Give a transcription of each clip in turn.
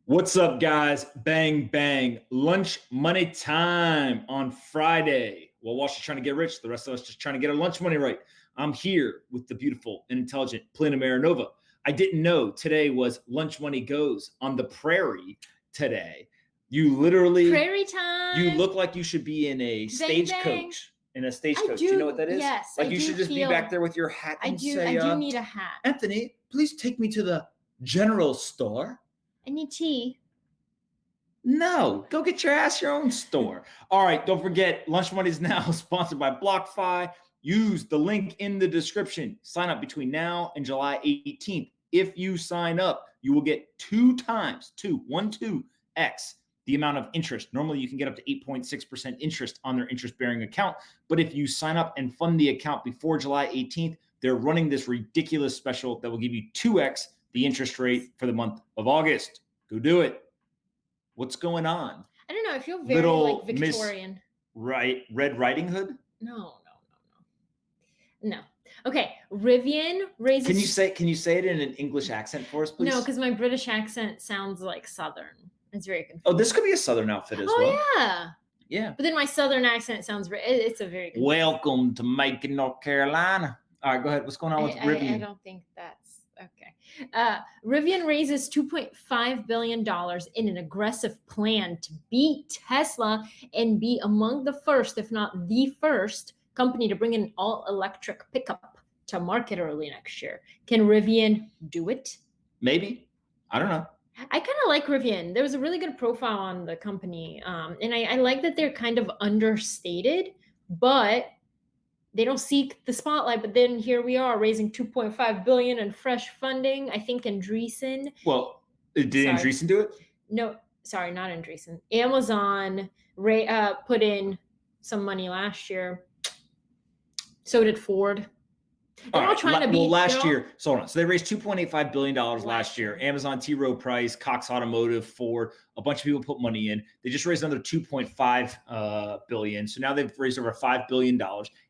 What's up, guys? Bang, bang. Lunch money time on Friday. While Wall Street's trying to get rich, the rest of us just trying to get our lunch money right. I'm here with the beautiful and intelligent Polina Marinova. I didn't know today was Lunch Money Goes on the prairie today. You literally prairie time. You look like you should be in a stagecoach. In a stagecoach. Do you know what that is? Yes. Like you should just be back there with your hat and say, I do need a hat. Anthony, please take me to the general store. I need tea. No, go get your ass your own store. All right, don't forget, Lunch Money is now sponsored by BlockFi. Use the link in the description. Sign up between now and July 18th. If you sign up, you will get 2x the amount of interest. Normally, you can get up to 8.6% interest on their interest-bearing account. But if you sign up and fund the account before July 18th, they're running this ridiculous special that will give you 2x the interest rate for the month of August. Go do it. What's going on? I don't know. I feel very like Victorian. Red Riding Hood? No. Okay, Rivian raises. Can you say it in an English accent for us, please? No, because my British accent sounds like Southern. It's very confusing. Oh, this could be a Southern outfit as well. Oh yeah. Yeah. But then my Southern accent sounds. It's a very. Confusing. Welcome to Macon, North Carolina. All right, go ahead. What's going on with Rivian? I don't think that's okay. Rivian raises $2.5 billion in an aggressive plan to beat Tesla and be among the first, if not the first, company to bring an all-electric pickup to market early next year. Can Rivian do it? Maybe. I don't know. I kind of like Rivian. There was a really good profile on the company, and I like that they're kind of understated, but they don't seek the spotlight. But then here we are raising $2.5 billion in fresh funding. I think Andreessen. Well, did Andreessen do it? No, sorry, not Andreessen. Amazon put in some money last year. So did Ford. They're all trying to be. Well, last year, so they raised $2.85 billion last year. Amazon, T. Rowe Price, Cox Automotive, Ford, a bunch of people put money in. They just raised another $2.5 billion. So now they've raised over $5 billion.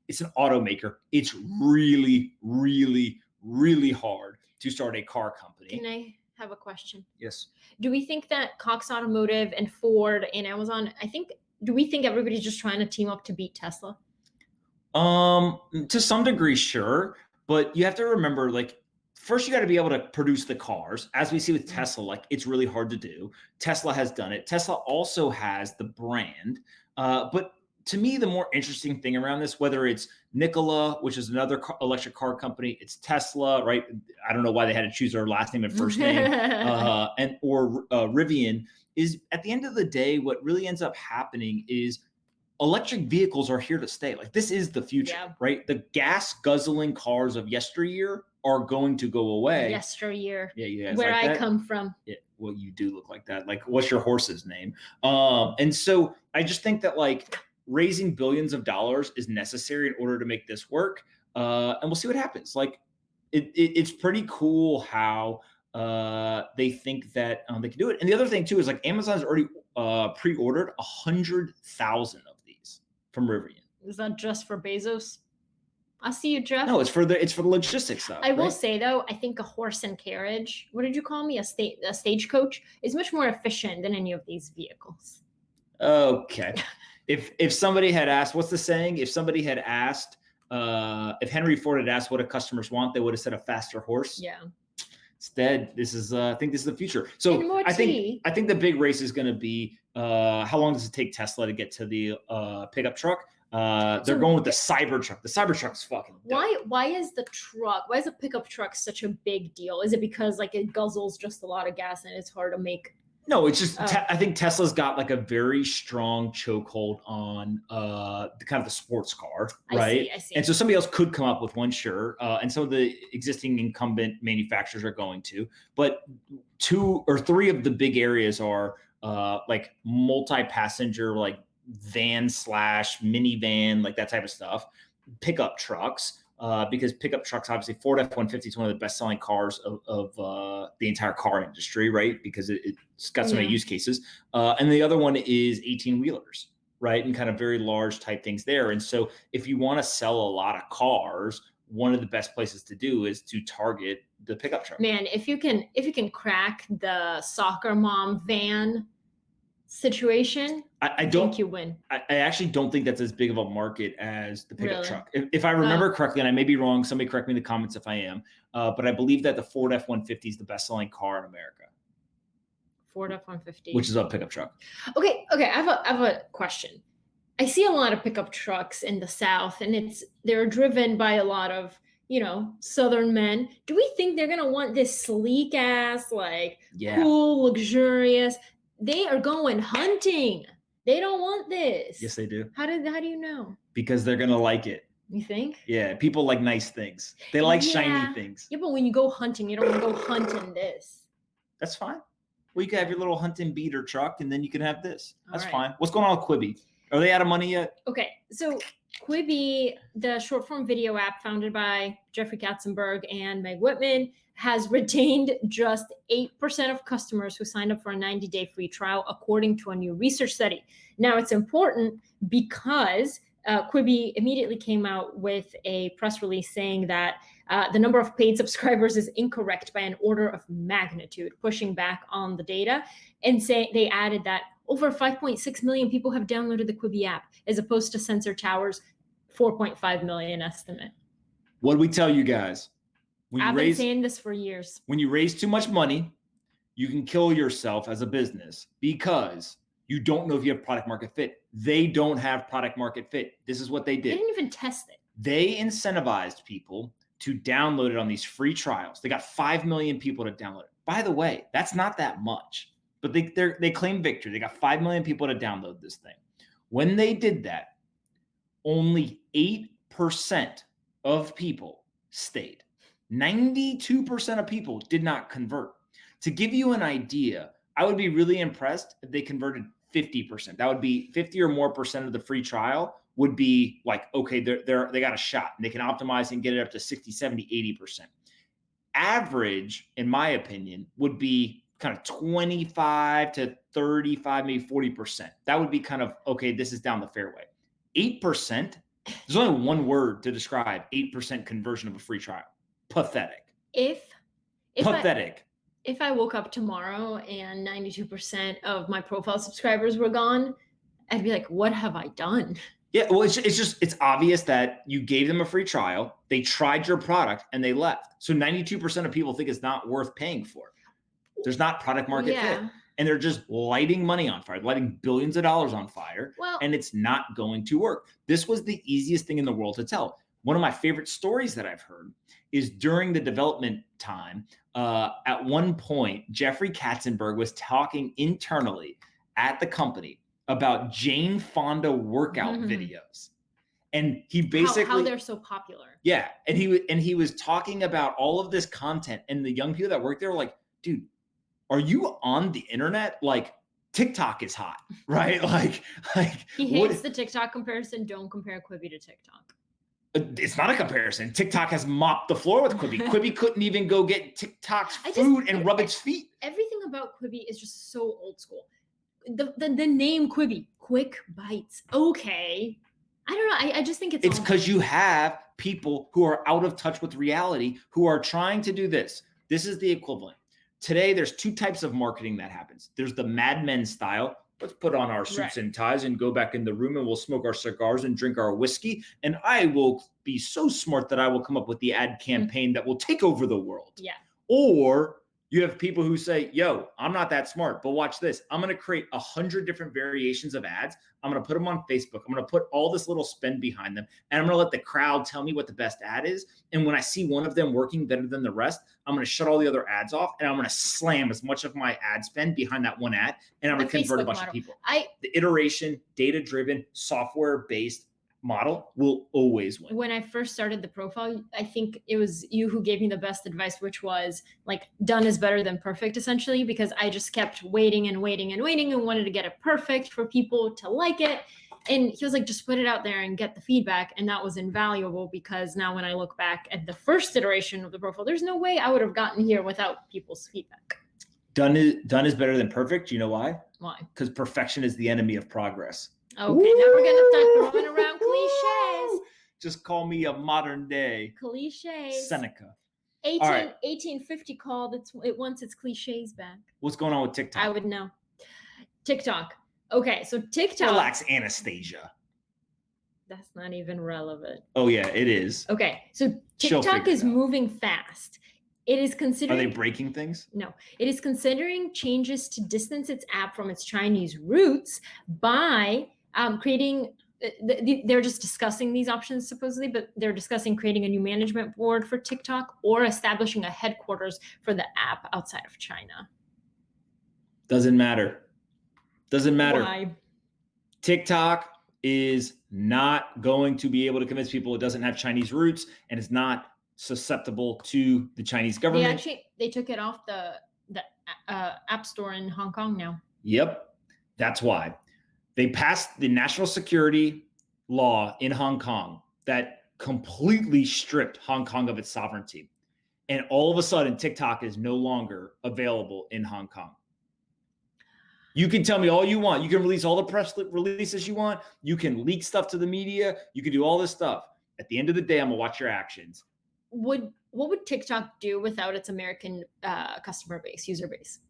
It's an automaker. It's really, really, really hard to start a car company. Can I have a question? Yes. Do we think that Cox Automotive and Ford and Amazon, do we think everybody's just trying to team up to beat Tesla? To some degree, sure. But you have to remember, like, first you got to be able to produce the cars. As we see with Tesla, like, it's really hard to do. Tesla has done it. Tesla also has the brand. But to me, the more interesting thing around this, whether it's Nikola, which is another electric car company, it's Tesla, right? I don't know why they had to choose their last name and first name, or Rivian, is at the end of the day, what really ends up happening is electric vehicles are here to stay. Like, this is the future, right? The gas guzzling cars of yesteryear are going to go away. Yesteryear. Yeah, you guys where like I come from. Yeah, well, you do look like that. Like, what's your horse's name? And so I just think that, like, raising billions of dollars is necessary in order to make this work. And we'll see what happens. Like, it's pretty cool how they think that they can do it. And the other thing too is, like, Amazon's already pre-ordered 100,000 of these from Rivian. Is that just for Bezos? I see you, Jeff. No, it's for the logistics stuff. I will say though, I think a horse and carriage, what did you call me? A stagecoach is much more efficient than any of these vehicles. Okay. If somebody had asked, what's the saying? If somebody had asked, if Henry Ford had asked what do customers want, they would have said a faster horse. Yeah. Instead, I think this is the future. So I think the big race is going to be how long does it take Tesla to get to the pickup truck? They're going with the Cybertruck. The Cybertruck's fucking dope. Why is a pickup truck such a big deal? Is it because, like, it guzzles just a lot of gas and it's hard to make? No, it's just I think Tesla's got, like, a very strong chokehold on the kind of the sports car, right? I see. And so somebody else could come up with one, sure. And some of the existing incumbent manufacturers are going to. But 2 or 3 of the big areas are like multi-passenger, like van / minivan, like that type of stuff. Pickup trucks. Because pickup trucks, obviously, Ford F-150 is one of the best-selling cars of the entire car industry, right? Because it's got so many use cases. And the other one is 18-wheelers, right? And kind of very large type things there. And so if you want to sell a lot of cars, one of the best places to do is to target the pickup truck. Man, if you can crack the soccer mom van situation, I think you win. I actually don't think that's as big of a market as the pickup Really? truck. If I remember correctly, and I may be wrong, somebody correct me in the comments if I am, but I believe that the Ford F-150 is the best-selling car in America. Ford F-150. Which is a pickup truck. Okay. I have a question. I see a lot of pickup trucks in the South, and they're driven by a lot of, Southern men. Do we think they're gonna want this sleek ass, like cool, luxurious? They are going hunting. They don't want this. Yes, they do. How do you know? Because they're gonna like it. You think? Yeah, people like nice things. They like shiny things. Yeah, but when you go hunting, you don't want to go hunting this. That's fine. Well, you can have your little hunting beater truck, and then you can have this. That's fine. What's going on with Quibi? Are they out of money yet? Okay, so Quibi, the short form video app founded by Jeffrey Katzenberg and Meg Whitman, has retained just 8% of customers who signed up for a 90-day free trial, according to a new research study. Now, it's important because Quibi immediately came out with a press release saying that the number of paid subscribers is incorrect by an order of magnitude, pushing back on the data, and they added that over 5.6 million people have downloaded the Quibi app, as opposed to Sensor Tower's 4.5 million estimate. What do we tell you guys? I've been saying this for years. When you raise too much money, you can kill yourself as a business because you don't know if you have product market fit. They don't have product market fit. This is what they did. They didn't even test it. They incentivized people to download it on these free trials. They got 5 million people to download it. By the way, that's not that much, but they claim victory. They got 5 million people to download this thing. When they did that, only 8% of people stayed. 92% of people did not convert. To give you an idea, I would be really impressed if they converted 50%. That would be 50 or more percent of the free trial would be like, okay, they got a shot and they can optimize and get it up to 60, 70, 80%. Average, in my opinion, would be kind of 25 to 35, maybe 40%. That would be kind of, okay, this is down the fairway. 8%, there's only one word to describe 8% conversion of a free trial. Pathetic. Pathetic. If I woke up tomorrow and 92% of my profile subscribers were gone, I'd be like, what have I done? Yeah, well, it's obvious that you gave them a free trial, they tried your product, and they left. So 92% of people think it's not worth paying for. There's not product market fit. And they're just lighting money on fire, lighting billions of dollars on fire, and it's not going to work. This was the easiest thing in the world to tell. One of my favorite stories that I've heard is during the development time, at one point, Jeffrey Katzenberg was talking internally at the company about Jane Fonda workout videos. And he basically how they're so popular. Yeah. And he was talking about all of this content, and the young people that work there were like, dude, are you on the internet? Like, TikTok is hot, right? Like he hates the TikTok comparison. Don't compare Quibi to TikTok. It's not a comparison. TikTok has mopped the floor with Quibi. Quibi couldn't even go get TikTok's food and rub its feet. Everything about Quibi is just so old school. The name Quibi, quick bites. Okay. I don't know. I just think it's because you have people who are out of touch with reality, who are trying to do this. This is the equivalent. Today, there's two types of marketing that happens. There's the Mad Men style. Let's put on our suits and ties and go back in the room, and we'll smoke our cigars and drink our whiskey. And I will be so smart that I will come up with the ad campaign that will take over the world. Yeah. Or you have people who say, yo, I'm not that smart, but watch this. I'm going to create 100 different variations of ads. I'm going to put them on Facebook. I'm going to put all this little spend behind them, and I'm going to let the crowd tell me what the best ad is. And when I see one of them working better than the rest, I'm going to shut all the other ads off, and I'm going to slam as much of my ad spend behind that one ad, and I'm going to convert a bunch of people. The iteration, data-driven, software-based model will always win. When I first started the profile, I think it was you who gave me the best advice, which was like, done is better than perfect, essentially, because I just kept waiting and waiting and waiting and wanted to get it perfect for people to like it. And he was like, just put it out there and get the feedback. And that was invaluable, because now when I look back at the first iteration of the profile, there's no way I would have gotten here without people's feedback. Done is better than perfect. You know why? Why? Because perfection is the enemy of progress. Okay, now we're going to start throwing around cliches. Just call me a modern day Cliches. Seneca. 1850 called. It wants its cliches back. What's going on with TikTok? I would know. TikTok. Okay, so TikTok. Relax, Anastasia. That's not even relevant. Oh yeah, it is. Okay, so She'll TikTok figure is it out. moving fast. It is Are considering. they breaking things? No, it is considering changes to distance its app from its Chinese roots by creating. They're just discussing these options supposedly, but they're discussing creating a new management board for TikTok or establishing a headquarters for the app outside of China. Doesn't matter. Doesn't matter. Why? TikTok is not going to be able to convince people it doesn't have Chinese roots and it's not susceptible to the Chinese government. They took it off the app store in Hong Kong now. Yep. That's why. They passed the national security law in Hong Kong that completely stripped Hong Kong of its sovereignty. And all of a sudden, TikTok is no longer available in Hong Kong. You can tell me all you want. You can release all the press releases you want. You can leak stuff to the media. You can do all this stuff. At the end of the day, I'm going to watch your actions. What would TikTok do without its American customer base, user base?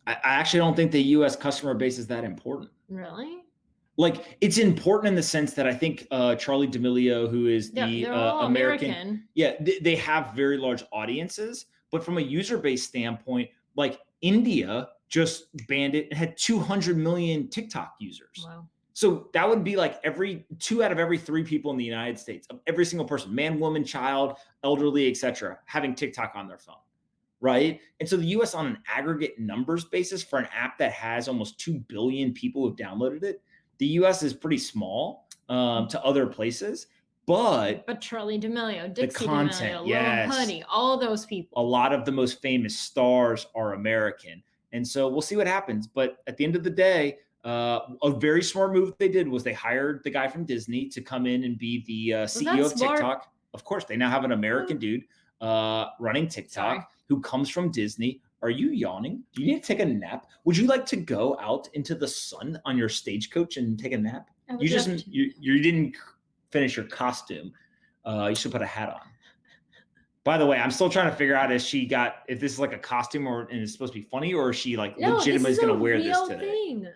I actually don't think the U.S. customer base is that important. Really? Like, it's important in the sense that I think Charlie D'Amelio, who is the they're all American. Yeah, they have very large audiences. But from a user base standpoint, like India just banned it and had 200 million TikTok users. Wow. So that would be like 2 out of every 3 people in the United States, every single person, man, woman, child, elderly, etc., having TikTok on their phone, right? And so the U.S. on an aggregate numbers basis for an app that has almost 2 billion people who've downloaded it, the U.S. is pretty small to other places. But Charlie D'Amelio, Dixie the content, D'Amelio, yes, Lil Honey, all those people. A lot of the most famous stars are American. And so we'll see what happens. But at the end of the day, a very smart move they did was they hired the guy from Disney to come in and be the CEO of TikTok. Of course, they now have an American dude running TikTok who comes from Disney. Are you yawning? Do you need to take a nap? Would you like to go out into the sun on your stagecoach and take a nap? You didn't finish your costume. You should put a hat on. By the way, I'm still trying to figure out if this is like a costume and it's supposed to be funny, or is she like legitimately going to wear this today? Thing.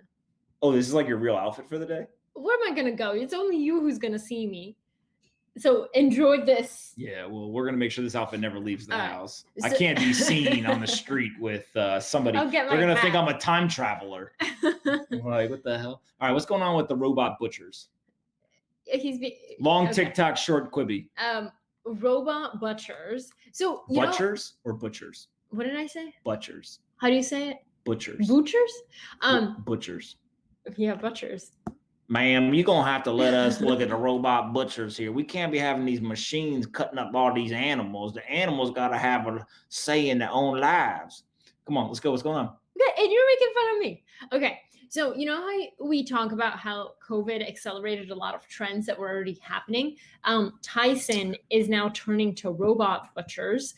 Oh, this is like your real outfit for the day? Where am I going to go? It's only you who's going to see me. So enjoy this. Yeah, well, we're going to make sure this outfit never leaves the house. I can't be seen on the street with somebody. They're going to think I'm a time traveler. Like, what the hell? All right, what's going on with the robot butchers? Long TikTok, short Quibi. Robot butchers. So butchers or butchers? What did I say? Butchers. How do you say it? Butchers. Butchers? Butchers. Yeah, butchers. Ma'am, you're going to have to let us look at the robot butchers here. We can't be having these machines cutting up all these animals. The animals got to have a say in their own lives. Come on, let's go. What's going on? Okay, and you're making fun of me. Okay, so you know how we talk about how COVID accelerated a lot of trends that were already happening? Tyson is now turning to robot butchers,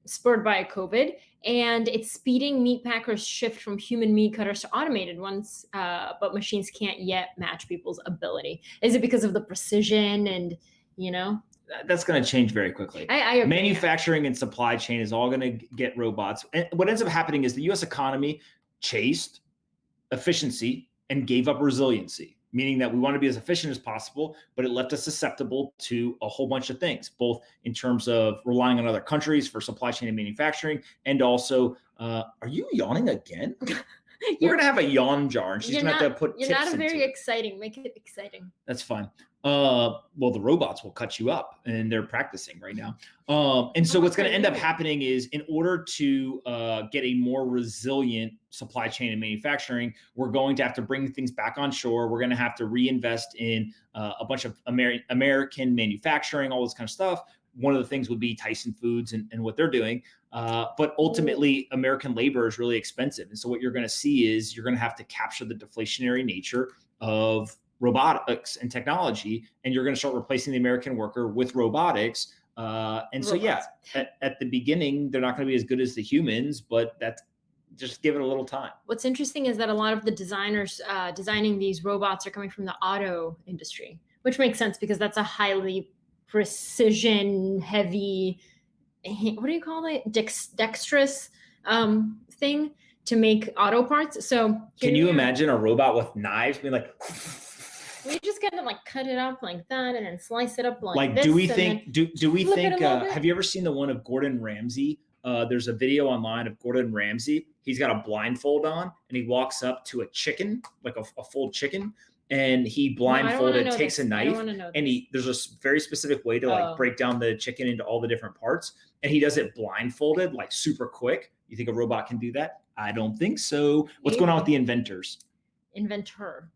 spurred by COVID, and it's speeding meat packers' shift from human meat cutters to automated ones, but machines can't yet match people's ability. Is it because of the precision and, That's going to change very quickly. I agree. Manufacturing and supply chain is all going to get robots. And what ends up happening is the U.S. economy chased efficiency and gave up resiliency, meaning that we want to be as efficient as possible, but it left us susceptible to a whole bunch of things, both in terms of relying on other countries for supply chain and manufacturing, and also, are you yawning again? We're going to have a yawn jar, and she's going to have to put tips into it. You're not very exciting. Make it exciting. That's fine. Well, the robots will cut you up, and they're practicing right now. And so what's going to end up happening is, in order to get a more resilient supply chain and manufacturing, we're going to have to bring things back on shore. We're going to have to reinvest in a bunch of American manufacturing, all this kind of stuff. One of the things would be Tyson Foods and what they're doing. But ultimately, American labor is really expensive. And so what you're going to see is you're going to have to capture the deflationary nature of robotics and technology, and you're going to start replacing the American worker with robotics. So, yeah, at the beginning, they're not going to be as good as the humans, but that's just give it a little time. What's interesting is that a lot of the designers designing these robots are coming from the auto industry, Which makes sense because that's a highly precision heavy, what do you call it? Dexterous thing to make auto parts. So can you imagine a robot with knives being like, we just gotta like cut it up like that and then slice it up like this. do we think, have you ever seen the one of Gordon Ramsay? There's a video online of Gordon Ramsay. He's got a blindfold on and he walks up to a chicken, like a full chicken, and he blindfolded takes a knife and there's a very specific way to like break down the chicken into all the different parts, and he does it blindfolded, like super quick. You think a robot can do that? I don't think so. What's going on with the inventors? Inventor.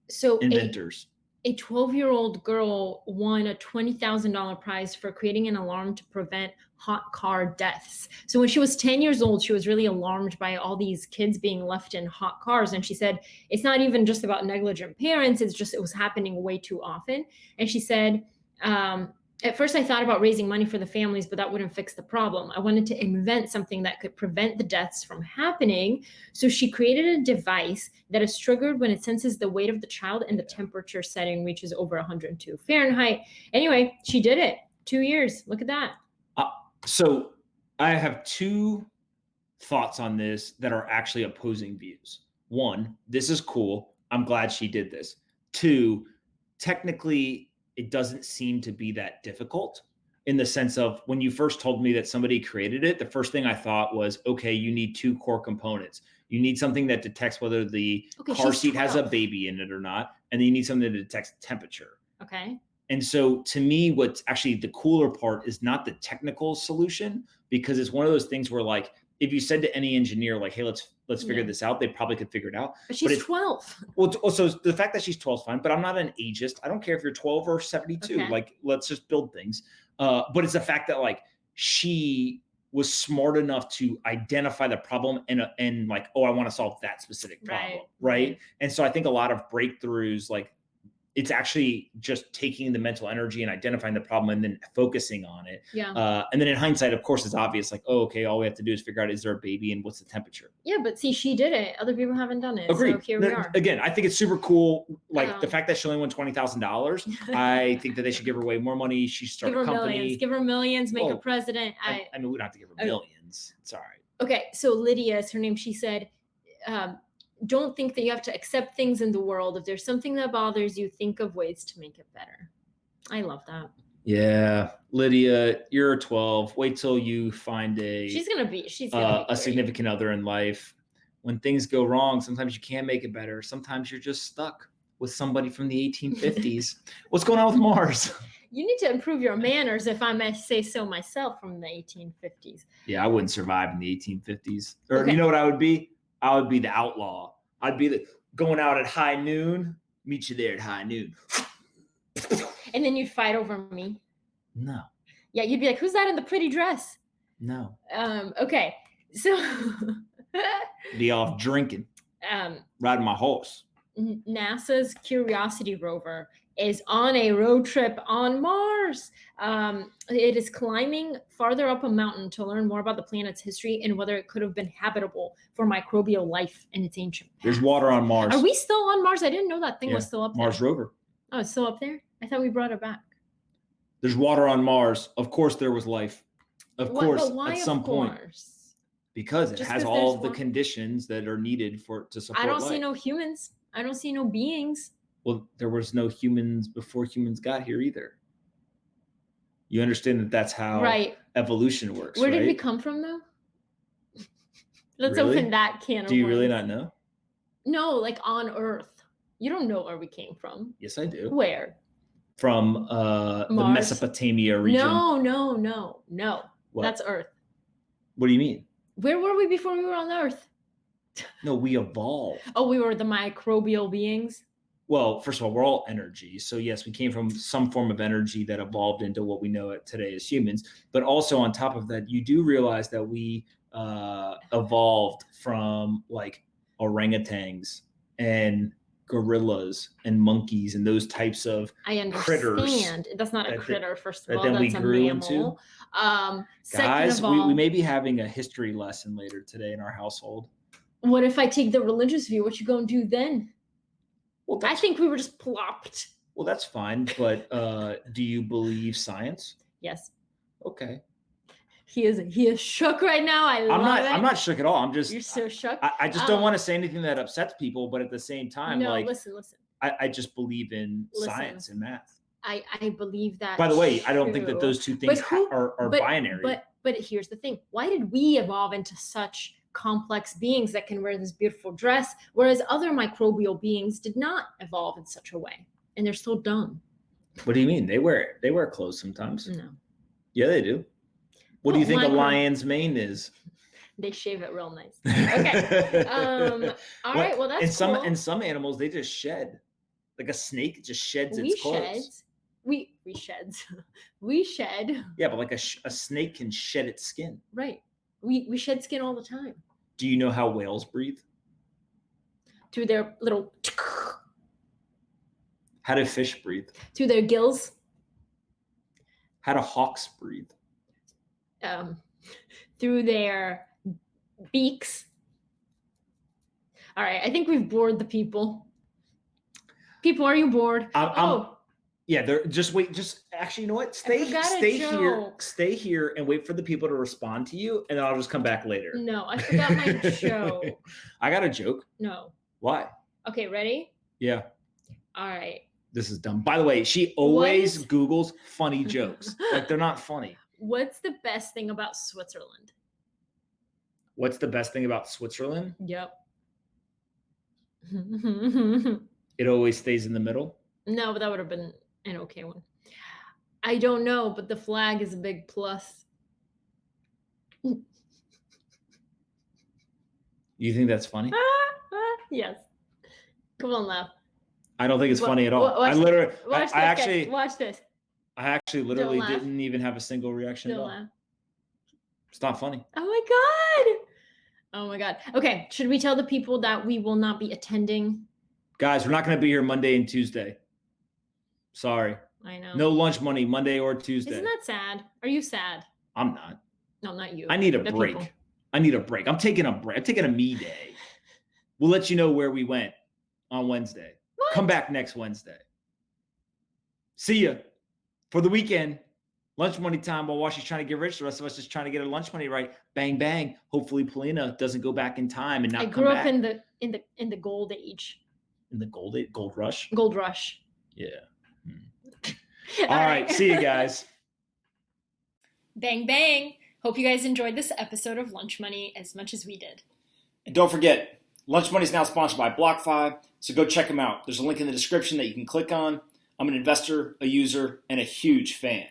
So inventors. A 12-year-old girl won a $20,000 prize for creating an alarm to prevent hot car deaths. So when she was 10 years old, she was really alarmed by all these kids being left in hot cars. And she said, it's not even just about negligent parents. It's just, it was happening way too often. And she said, at first I thought about raising money for the families, but that wouldn't fix the problem. I wanted to invent something that could prevent the deaths from happening. So she created a device that is triggered when it senses the weight of the child and the temperature setting reaches over 102 Fahrenheit. Anyway, she did it. 2 years. Look at that. So I have two thoughts on this that are actually opposing views. One, this is cool. I'm glad she did this. Two, technically, it doesn't seem to be that difficult, in the sense of when you first told me that somebody created it, the first thing I thought was, okay, you need two core components. You need something that detects whether the car seat has a baby in it or not, and then you need something that detects temperature. Okay. And so to me, what's actually the cooler part is not the technical solution, because it's one of those things where, like, if you said to any engineer, like, hey, let's figure this out, they probably could figure it out. But she's 12. Well, so the fact that she's 12 is fine, but I'm not an ageist. I don't care if you're 12 or 72. Okay. Like, let's just build things. But it's the fact that, like, she was smart enough to identify the problem and like, oh, I want to solve that specific problem, right? And so I think a lot of breakthroughs, like, it's actually just taking the mental energy and identifying the problem and then focusing on it. Yeah. And then in hindsight, of course, it's obvious, like, oh, okay, all we have to do is figure out, is there a baby and what's the temperature? Yeah, but see, she did it. Other people haven't done it. Agreed. So here we are. Again, I think it's super cool. Like, the fact that she only won $20,000, I think that they should give her way more money. She should start a company. Give her millions, make her president. I mean, we don't have to give her millions. It's all right. Okay, so Lydia is her name. She said, don't think that you have to accept things in the world. If there's something that bothers you, think of ways to make it better. I love that. Yeah, Lydia, you're 12. Wait till you find a significant other in life. When things go wrong, sometimes you can't make it better. Sometimes you're just stuck with somebody from the 1850s. What's going on with Mars? You need to improve your manners, if I may say so myself, from the 1850s. Yeah, I wouldn't survive in the 1850s. Or You know what I would be? I would be the outlaw. I'd be going out at high noon. Meet you there at high noon. And then you'd fight over me. No. Yeah, you'd be like, who's that in the pretty dress? No. Okay. So be off drinking. Riding my horse. NASA's Curiosity rover is on a road trip on Mars. It is climbing farther up a mountain to learn more about the planet's history and whether it could have been habitable for microbial life in its ancient past. There's water on Mars. Are we still on Mars? I didn't know that thing was still up there. Mars rover. Oh, it's still up there? I thought we brought it back. There's water on Mars. Of course there was life. Of course, at some point. Because it has all the conditions that are needed to support life. I don't see no humans. I don't see no beings. Well, there was no humans before humans got here either. You understand that that's how evolution works, Where did we come from, though? Let's open that can of worms. Do you really not know? No, like on Earth. You don't know where we came from. Yes, I do. Where? From the Mesopotamia region. No. What? That's Earth. What do you mean? Where were we before we were on Earth? No, we evolved. Oh, we were the microbial beings? Well, first of all, we're all energy. So yes, we came from some form of energy that evolved into what we know today as humans. But also on top of that, you do realize that we evolved from like orangutans and gorillas and monkeys and those types of critters. I understand. That's not a critter, first of all. Then that's we grew a mammal. Guys, we may be having a history lesson later today in our household. What if I take the religious view? What you gonna do then? Well, I think we were just plopped Well, that's fine. But do you believe science? Yes. Okay. He is shook right now. I'm not shook at all. I'm just You're so shook. I just don't want to say anything that upsets people, but at the same time, No, like listen. I just believe in Listen. science and math. I believe that. By the way, I don't think that too. those two things are binary. But here's the thing. Why did we evolve into such complex beings that can wear this beautiful dress, whereas other microbial beings did not evolve in such a way? And they're still dumb. What do you mean? They wear clothes sometimes. No. Yeah, they do. What do you think a lion's mane is? They shave it real nice. Okay. All right. Well, that's cool. In some animals, they just shed. Like a snake just sheds its clothes. We sheds. We shed. Yeah, but like a snake can shed its skin. Right. We shed skin all the time. Do you know how whales breathe? Through their little. How do fish breathe? Through their gills. How do hawks breathe? Through their beaks. All right, I think we've bored the people. People, are you bored? Yeah, they're just wait. Just actually, you know what? Stay here, and wait for the people to respond to you, and then I'll just come back later. No, I forgot my joke. I got a joke. No. Why? Okay, ready? Yeah. All right. This is dumb. By the way, she always Googles funny jokes. Like they're not funny. What's the best thing about Switzerland? What's the best thing about Switzerland? Yep. It always stays in the middle. No, but that would have been an okay one. I don't know, but the flag is a big plus. You think that's funny? Yes. Come on, laugh. I don't think it's funny at all. Watch I watch this. I actually literally didn't even have a single reaction at all. Laugh. It's not funny. Oh my god. Okay, should we tell the people that we will not be attending? Guys, we're not going to be here Monday and Tuesday. Sorry. I know. No lunch money Monday or Tuesday. Isn't that sad? Are you sad? I'm not. No, not you. I need a break. People. I need a break. I'm taking a break. I'm taking a me day. We'll let you know where we went on Wednesday. What? Come back next Wednesday. See ya for the weekend. Lunch money time while Washi's trying to get rich. The rest of us just trying to get our lunch money right. Bang bang. Hopefully Polina doesn't go back in time and not come back. I grew up in the gold age. In the gold rush? Gold rush. Yeah. All right. See you guys. Bang bang. Hope you guys enjoyed this episode of Lunch Money as much as we did. And don't forget, Lunch Money is now sponsored by BlockFi, so go check them out. There's a link in the description that you can click on. I'm an investor, a user, and a huge fan.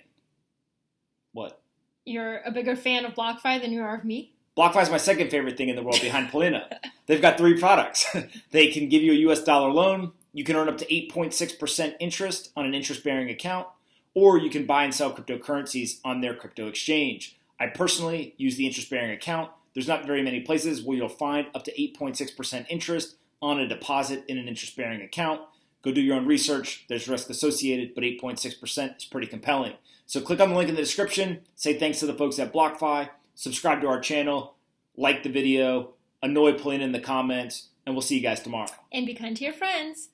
What? You're a bigger fan of BlockFi than you are of me? BlockFi is my second favorite thing in the world behind Polina. They've got 3 products. They can give you a US dollar loan. You can earn up to 8.6% interest on an interest-bearing account, or you can buy and sell cryptocurrencies on their crypto exchange. I personally use the interest-bearing account. There's not very many places where you'll find up to 8.6% interest on a deposit in an interest-bearing account. Go do your own research. There's risk associated, but 8.6% is pretty compelling. So click on the link in the description. Say thanks to the folks at BlockFi. Subscribe to our channel. Like the video. Annoy Polina in the comments. And we'll see you guys tomorrow. And be kind to your friends.